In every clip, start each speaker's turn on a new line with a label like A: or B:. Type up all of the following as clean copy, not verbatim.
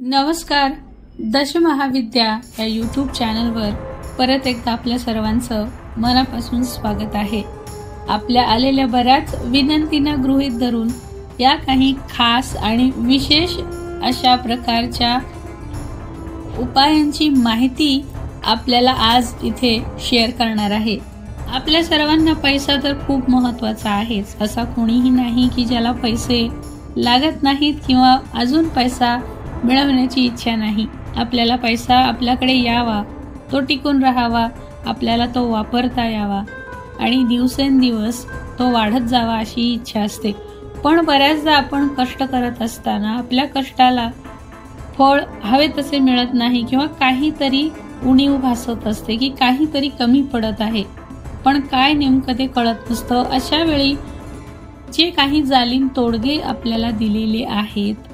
A: नमस्कार. दशमहाविद्या या यूट्यूब चॅनलवर परत एकदा आपल्या सर्वांचं मनापासून स्वागत आहे. आपल्या आलेल्या बऱ्याच विनंतींना गृहीत धरून या काही खास आणि विशेष अशा प्रकारच्या उपायांची माहिती आपल्याला आज इथे शेअर करणार आहे. आपल्या सर्वांना पैसा तर खूप महत्त्वाचा आहेच. असा कोणीही नाही की ज्याला पैसे लागत नाहीत किंवा अजून पैसा मिळवण्याची इच्छा नाही. आपल्याला पैसा आपल्याकडे यावा, तो टिकून राहावा, आपल्याला तो वापरता यावा आणि दिवसेंदिवस तो वाढत जावा अशी इच्छा असते. पण बऱ्याचदा आपण कष्ट करत असताना आपल्या कष्टाला फळ हवे तसे मिळत नाही किंवा काहीतरी उणीव भासत असते की काहीतरी कमी पडत आहे, पण काय नेमकं ते कळत नसतं. अशा वेळी जे काही जालीम तोडगे आपल्याला दिलेले आहेत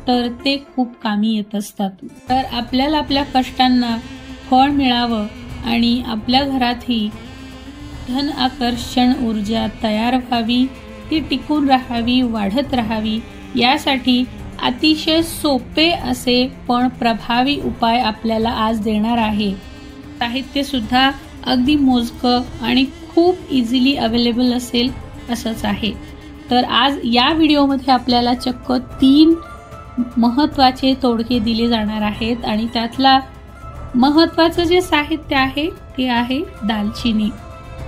A: तर ते खूप कामी येत असतात. तर आपल्याला आपल्या कष्टांना फळ मिळावं आणि आपल्या घरातही धन आकर्षण ऊर्जा तयार व्हावी, ती टिकून राहावी, वाढत राहावी, यासाठी अतिशय सोपे असे पण प्रभावी उपाय आपल्याला आज देणार आहे. साहित्य सुद्धा अगदी मोजकं आणि खूप इझिली अवेलेबल असेल असंच आहे. तर आज या व्हिडिओमध्ये आपल्याला चक्क 3 महत्त्वाचे तोडगे दिले जाणार आहेत आणि त्यातला महत्त्वाचं जे साहित्य आहे ते आहे दालचिनी.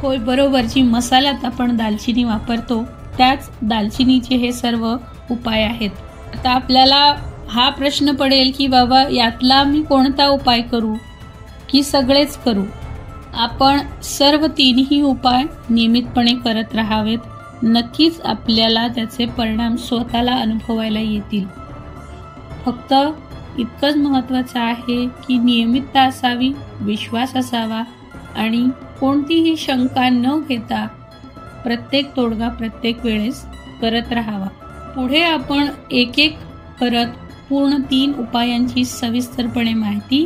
A: होय, बरोबर, जी मसाल्यात आपण दालचिनी वापरतो त्याच दालचिनीचे हे सर्व उपाय आहेत. आता आपल्याला हा प्रश्न पडेल की बाबा यातला मी कोणता उपाय करू की सगळेच करू? आपण सर्व 3ही उपाय नियमितपणे करत राहावेत. नक्कीच आपल्याला त्याचे परिणाम स्वतःला अनुभवायला येतील. फक्त इतकंच महत्त्वाचं आहे की नियमितता असावी, विश्वास असावा आणि कोणतीही शंका न घेता प्रत्येक तोडगा प्रत्येक वेळेस करत राहावा. पुढे आपण एक एक करत पूर्ण 3 उपायांची सविस्तरपणे माहिती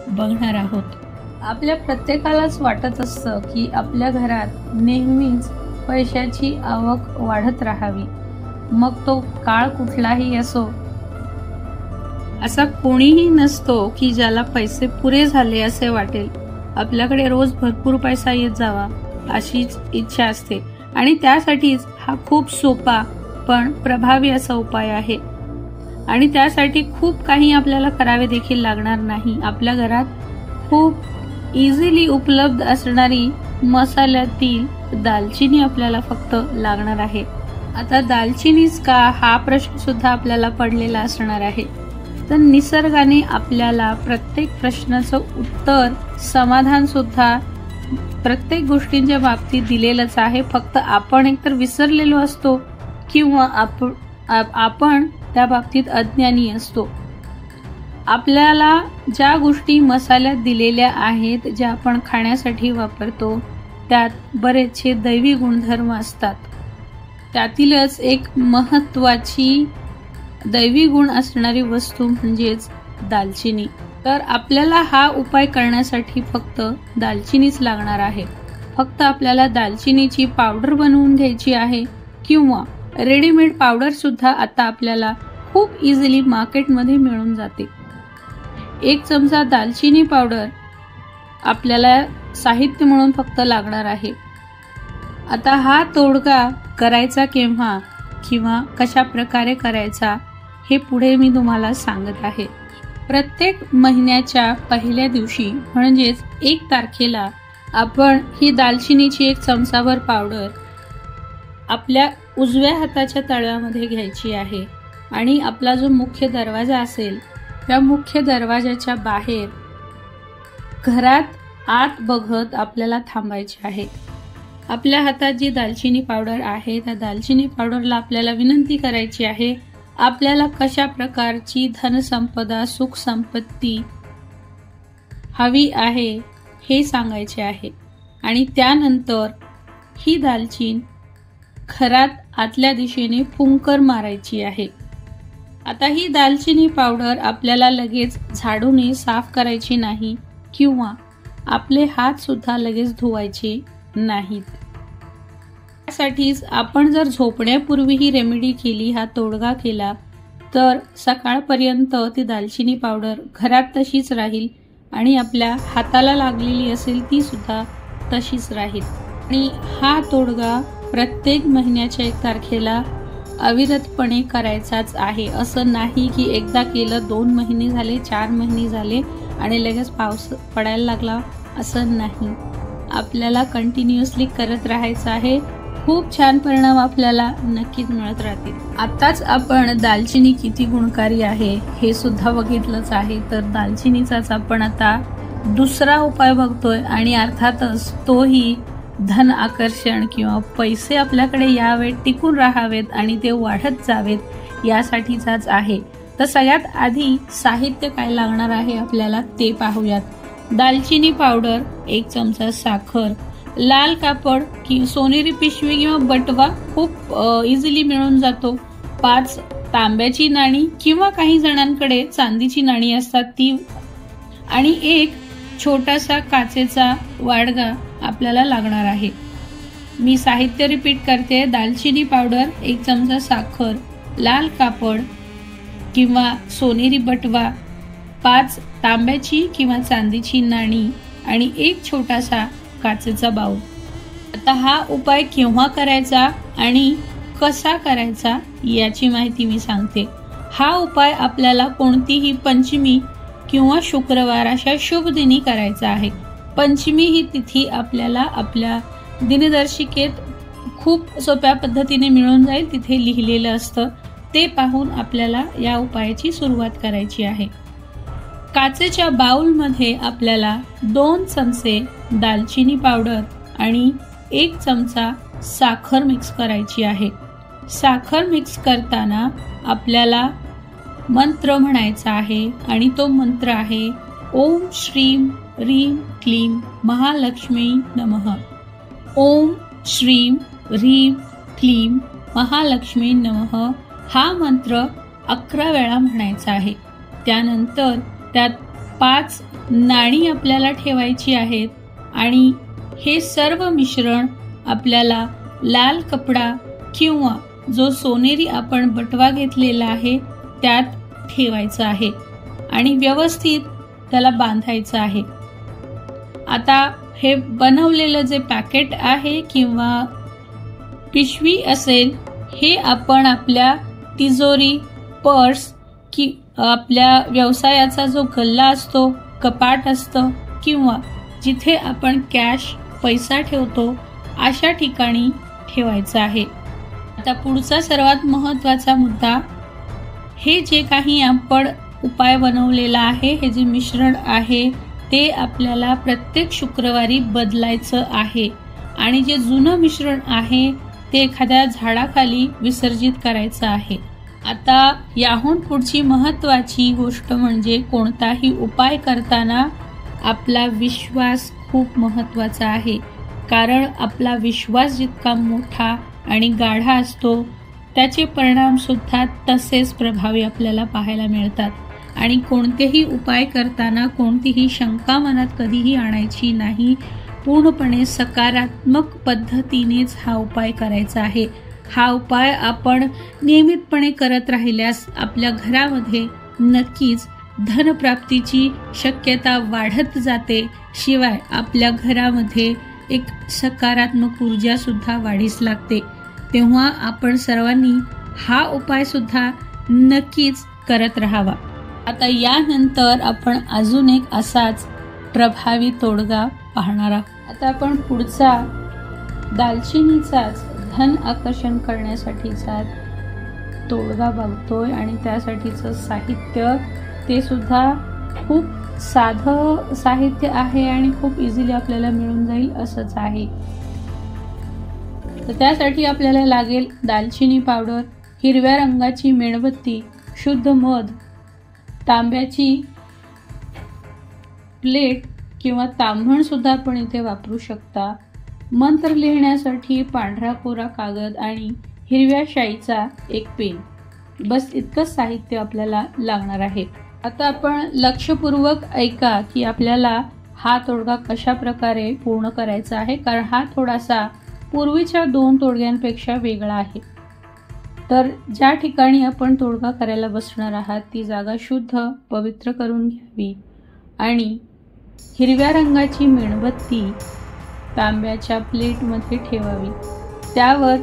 A: बघणार आहोत. आपल्या प्रत्येकालाच वाटत असतं की आपल्या घरात नेहमीच पैशाची आवक वाढत राहावी. मग तो काळ कुठलाही असो, असा कोणीही नसतो की ज्याला पैसे पुरे झाले असे वाटेल. आपल्याकडे रोज भरपूर पैसा येत जावा अशीच इच्छा असते आणि त्यासाठीच हा खूप सोपा पण प्रभावी असा उपाय आहे. आणि त्यासाठी खूप काही आपल्याला करावे देखील लागणार नाही. आपल्या घरात खूप इझिली उपलब्ध असणारी मसाल्यातील दालचिनी आपल्याला फक्त लागणार आहे. आता दालचिनीच का, हा प्रश्न सुद्धा आपल्याला पडलेला असणार आहे. तर निसर्गाने आपल्याला प्रत्येक प्रश्नाचं उत्तर, समाधान सुद्धा प्रत्येक गोष्टींच्या बाबतीत दिलेलंच आहे. फक्त आपण एकतर विसरलेलो असतो किंवा आपण त्या बाबतीत अज्ञानी असतो. आपल्याला ज्या गोष्टी मसाल्यात दिलेल्या आहेत, ज्या आपण खाण्यासाठी वापरतो, त्यात बरेचसे दैवी गुणधर्म असतात. त्यातीलच एक महत्त्वाची दैवी गुण असणारी वस्तू म्हणजेच दालचिनी. तर आपल्याला हा उपाय करण्यासाठी फक्त दालचिनीच लागणार आहे. फक्त आपल्याला दालचिनीची पावडर बनवून घ्यायची आहे किंवा रेडीमेड पावडर सुद्धा आता आपल्याला खूप इझिली मार्केटमध्ये मिळून जाते. 1 चमचा दालचिनी पावडर आपल्याला साहित्य म्हणून फक्त लागणार आहे. आता हा तोडगा करायचा केव्हा किंवा कशा प्रकारे करायचा हे पुढे मी तुम्हाला सांगत आहे. प्रत्येक महिन्याच्या पहिल्या दिवशी म्हणजेच 1 तारखेला आपण ही दालचिनीची 1 चमचाभर पावडर आपल्या उजव्या हाताच्या तळव्यामध्ये घ्यायची आहे आणि आपला जो मुख्य दरवाजा असेल त्या मुख्य दरवाजाच्या बाहेर घरात आत बघत आपल्याला थांबायचे आहे. आपल्या हातात जी दालचिनी पावडर आहे त्या दालचिनी पावडरला आपल्याला विनंती करायची आहे, आपल्याला कशा प्रकारची धनसंपदा, सुख संपत्ती हवी आहे हे सांगायचे आहे. आणि त्यानंतर ही दालचिनी घरात आतल्या दिशेने फुंकर मारायची आहे. आता ही दालचिनी पावडर आपल्याला लगेच झाडूने साफ करायची नाही किंवा आपले हात सुद्धा लगेच धुवायचे नाहीत. त्यासाठीच आपण जर झोपण्यापूर्वी ही रेमेडी केली, हा तोडगा केला, तर सकाळपर्यंत ती दालचिनी पावडर घरात तशीच राहील आणि आपल्या हाताला लागलेली असेल ती सुद्धा तशीच राहील। आणि हा तोडगा प्रत्येक महिन्याच्या 1 तारखेला अविरतपणे करायचाच आहे। असं नाही की एकदा केलं 2 महिने झाले 4 महिने झाले आणि लगेच पाऊस पडायला लागला, असं नाही। आपल्याला कंटिन्युअसली करत राहायचं आहे। खूप छान परिणाम आपल्याला नक्कीच मिळत राहतील। आताच आपण दालचिनी किती गुणकारी आहे हे सुद्धा बघितलंच आहे, तर दालचिनीचाच आपण आता दुसरा उपाय बघतोय आणि अर्थातच तोही धन आकर्षण किंवा पैसे आपल्याकडे यावेत, टिकून राहावेत आणि ते वाढत जावेत यासाठीचाच आहे। तर सगळ्यात आधी साहित्य काय लागणार आहे आपल्याला ते पाहूयात। दालचिनी पावडर, 1 चमचा साखर, लाल कापड की सोनेरी पिशवी किंवा बटवा खूप इझिली मिळून जातो, 5 तांब्याची नाणी किंवा काही जणांकडे चांदीची नाणी असतात ती, आणि 1 छोटासा काचेचा वाडगा आपल्याला लागणार आहे। मी साहित्य रिपीट करते। दालचिनी पावडर, 1 चमचा साखर, लाल कापड किंवा सोनेरी बटवा, 5 तांब्याची किंवा चांदीची नाणी आणि 1 छोटासा काचेचा बाऊल। आता हा उपाय केव्हा करायचा आणि कसा करायचा याची माहिती मी सांगते। हा उपाय आपल्याला कोणतीही पंचमी किंवा शुक्रवार अशा शुभ दिनी करायचा आहे। पंचमी ही तिथी आपल्याला आपल्या दिनदर्शिकेत खूप सोप्या पद्धतीने मिळून जाईल, तिथे लिहिलेलं असतं, ते पाहून आपल्याला या उपायाची सुरुवात करायची आहे। काचेच्या बाउलमध्ये आपल्याला 2 चमचे दालचिनी पावडर आणि 1 चमचा साखर मिक्स करायची आहे। साखर मिक्स करताना आपल्याला मंत्र म्हणायचा आहे आणि तो मंत्र आहे ओम श्रीम ह्रीम क्लीम महालक्ष्मी नमः। ओम श्रीम ह्रीम क्लीम महालक्ष्मी नमः हा मंत्र 11 वेळा म्हणायचा आहे। त्यानंतर त्यात 5 नाणी आपल्याला ठेवायची आहेत आणि हे सर्व मिश्रण आपल्याला लाल कपडा किंवा जो सोनेरी आपण बटवा घेतलेला आहे त्यात ठेवायचं आहे आणि व्यवस्थित त्याला बांधायचं आहे। आता हे बनवलेलं जे पॅकेट आहे किंवा पिशवी असेल, हे आपण आपल्या तिजोरी, पर्स की आपल्या व्यवसायाचा जो गल्ला असतो, कपाट असतं किंवा जिथे आपण कॅश पैसा ठेवतो अशा ठिकाणी ठेवायचं आहे। आता पुढचा सर्वात महत्त्वाचा मुद्दा, हे जे काही आपण उपाय बनवलेला आहे, हे जे मिश्रण आहे ते आपल्याला प्रत्येक शुक्रवारी बदलायचं आहे आणि जे जुनं मिश्रण आहे ते एखाद्या झाडाखाली विसर्जित करायचं आहे। आता याहून पुढची महत्त्वाची गोष्ट म्हणजे कोणताही उपाय करताना आपला विश्वास खूप महत्त्वाचा आहे, कारण आपला विश्वास जितका मोठा आणि गाढा असतो त्याचे परिणाम सुद्धा तसेच प्रभावी आपल्याला पाहायला मिळतात। आणि कोणतेही उपाय करताना कोणतीही शंका मनात कधीही आणायची नाही, पूर्णपणे सकारात्मक पद्धतीनेच हा उपाय करायचा आहे। हा उपाय आपण नियमितपणे करत राहिल्यास आपल्या घरामध्ये नक्कीच धनप्राप्तीची शक्यता वाढत जाते, शिवाय आपल्या घरामध्ये एक सकारात्मक ऊर्जा सुद्धा वाढीस लागते। तेव्हा आपण सर्वांनी हा उपाय सुद्धा नक्कीच करत राहावा। आता यानंतर आपण अजून एक असाच प्रभावी तोडगा पाहणार आहोत। आता आपण पुढचा दालचिनीचाच धन आकर्षण करण्यासाठीचा तोडगा बघतोय आणि त्यासाठीचं साहित्य ते सुद्धा खूप साधं साहित्य आहे आणि खूप इझिली आपल्याला मिळून जाईल असंच आहे। तर त्यासाठी आपल्याला लागेल दालचिनी पावडर, हिरव्या रंगाची मेणबत्ती, शुद्ध मध, तांब्याची प्लेट किंवा तांबण सुद्धा आपण इथे वापरू शकता, मंत्र लिहिण्यासाठी पांढरा कोरा कागद आणि हिरव्या शाईचा एक पेन, बस इतकंच साहित्य आपल्याला लागणार आहे। आता आपण लक्षपूर्वक ऐका की आपल्याला हा तोडगा कशा प्रकारे पूर्ण करायचा आहे, कारण हा थोडासा पूर्वीच्या 2 तोडग्यांपेक्षा वेगळा आहे। तर ज्या ठिकाणी आपण तोडगा करायला बसणार आहात ती जागा शुद्ध पवित्र करून घ्यावी आणि हिरव्या रंगाची मेणबत्ती तांब्याच्या प्लेटमध्ये ठेवावी। त्यावर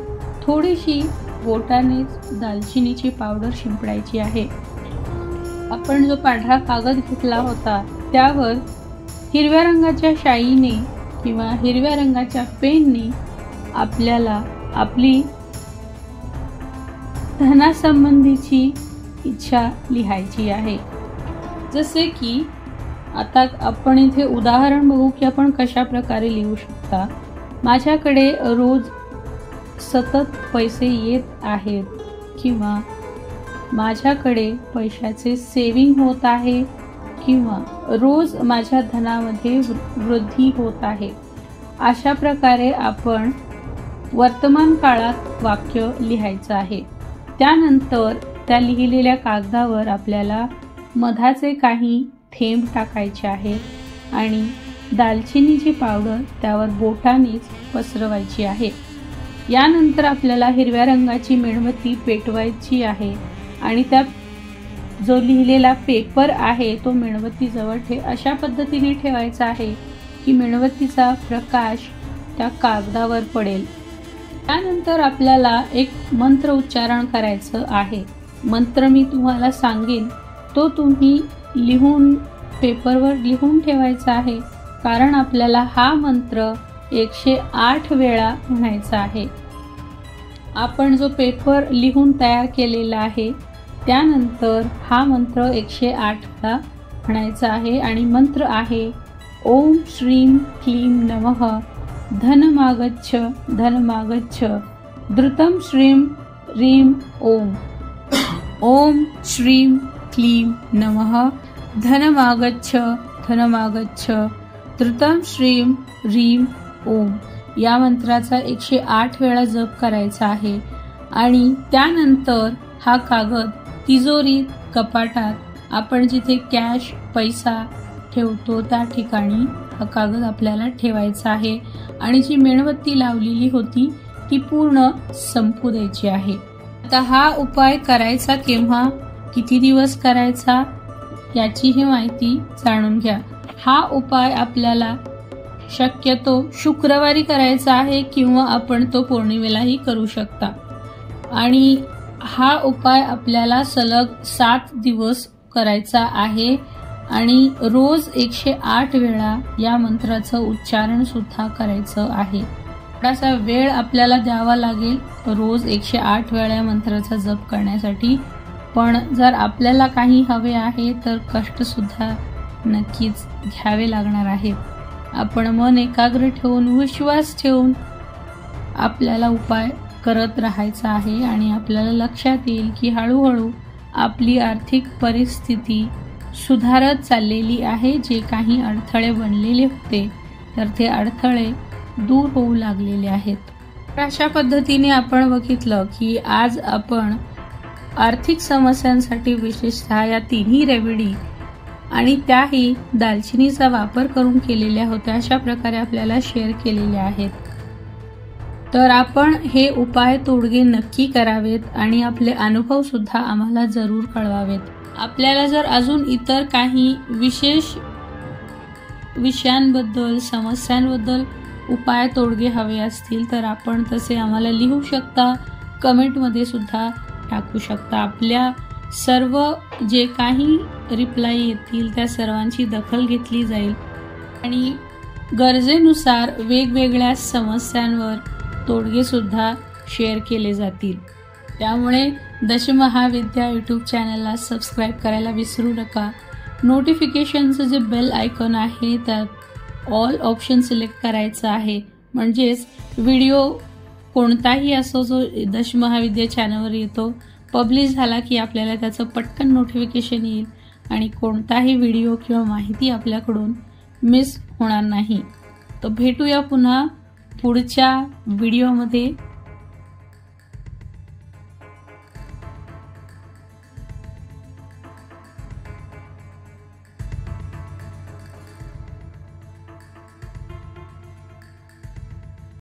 A: थोडीशी बोटानेच दालचिनीची पावडर शिंपडायची आहे। आपण जो पांढरा कागद घेतला होता त्यावर हिरव्या रंगाच्या शाईने किंवा हिरव्या रंगाच्या पेनने आपल्याला आपली धनासंबंधीची इच्छा लिहायची आहे। जसे की आता आपण इथे उदाहरण बघू की आपण कशा प्रकारे लिहू शकता। माझ्याकडे रोज सतत पैसे येत आहेत किंवा माझ्याकडे पैशाचे सेविंग होत आहे किंवा रोज माझ्या धनामध्ये वृद्धी होत आहे। अशा प्रकारे आपण वर्तमान काळात वाक्य लिहायचं आहे। त्यानंतर त्या लिहिलेल्या कागदावर आपल्याला मधाचे काही थेंब टाकायचे आहेत आणि दालचिनीची पावडर त्यावर बोटानेच पसरवायची आहे। यानंतर आपल्याला हिरव्या रंगाची मेणबत्ती पेटवायची आहे आणि त्या जो लिहिलेला पेपर आहे तो मेणबत्तीजवळ अशा पद्धतीने ठेवायचा आहे की मेणबत्तीचा प्रकाश त्या कागदावर पडेल। त्यानंतर आपल्याला एक मंत्र उच्चारण करायचं आहे। मंत्र मी तुम्हाला सांगेन तो तुम्ही लिहून पेपरवर लिहून ठेवायचा आहे, कारण आपल्याला हा मंत्र 108 वेळा म्हणायचा आहे। आपण जो पेपर लिहून तयार केलेला आहे त्यानंतर हा मंत्र 108 वेळा म्हणायचा आहे आणि मंत्र आहे ओम श्रीम क्लीम नमः धनमागच्छ धनमागच्छ द्रुतं श्रीं ह्रीं ओम। ओम श्रीं क्लीं नमः धनमागच्छ धनमागच्छ द्रुतं श्रीं ह्रीं ओम। या मंत्राचा 108 वेळा जप करायचा आहे आणि त्यानंतर हा कागद तिजोरीत कपाटात आपण जिथे कॅश पैसा ठेवतो त्या ठिकाणी हा कागद आपल्याला ठेवायचा आहे आणि जी मेणबत्ती लावलेली होती ती पूर्ण संपू द्यायची आहे। आता हा उपाय करायचा केव्हा, किती दिवस करायचा याचीही माहिती जाणून घ्या। हा उपाय आपल्याला शक्यतो शुक्रवारी करायचा आहे किंवा आपण तो पौर्णिमेलाही करू शकता आणि हा उपाय आपल्याला सलग 7 दिवस करायचा आहे आणि रोज 108 वेळा या मंत्राचं उच्चारण सुद्धा करायचं आहे। थोडासा वेळ आपल्याला द्यावा लागेल रोज 108 वेळा मंत्राचा जप करण्यासाठी, पण जर आपल्याला काही हवे आहे तर कष्ट सुद्धा नक्कीच घ्यावे लागणार आहेत। आपण मन एकाग्र ठेवून विश्वास ठेवून आपल्याला उपाय करत राहायचा आहे आणि आपल्याला लक्षात येईल की हळूहळू आपली आर्थिक परिस्थिती सुधारत चाललेली आहे। जे काही अडथळे बनलेले होते तर ते अडथळे दूर होऊ लागलेले आहेत। अशा पद्धतीने आपण बघितलं की आज आपण आर्थिक समस्यांसाठी विशेषतः या तिन्ही रेमेडी आणि त्याही दालचिनीचा वापर करून केलेल्या होत्या अशा प्रकारे आपल्याला शेअर केलेल्या आहेत। तर आपण हे उपाय तोडगे नक्की करावेत आणि आपले अनुभव सुद्धा आम्हाला जरूर कळवावेत। आपल्याला जर अजून इतर काही विशेष विषयांबद्दल समस्यांबद्दल उपाय तोडगे हवे असतील तर आपण तसे आम्हाला लिहू शकता, कमेंटमध्ये सुद्धा टाकू शकता। आपल्या सर्व जे काही रिप्लाय येतील त्या सर्वांची दखल घेतली जाईल आणि गरजेनुसार वेगवेगळ्या समस्यांवर तोडगे सुद्धा शेअर केले जातील। त्यामुळे दशमहाविद्या यूट्यूब चॅनलला सबस्क्राईब करायला विसरू नका। नोटिफिकेशनचं जे बेल आयकॉन आहे त्यात ऑल ऑप्शन सिलेक्ट करायचं आहे, म्हणजेच व्हिडिओ कोणताही असो जो दशमहाविद्या चॅनलवर येतो पब्लिश झाला की आपल्याला त्याचं पटकन नोटिफिकेशन येईल आणि कोणताही व्हिडिओ किंवा माहिती आपल्याकडून मिस होणार नाही। तर भेटूया पुन्हा पुढच्या व्हिडिओमध्ये।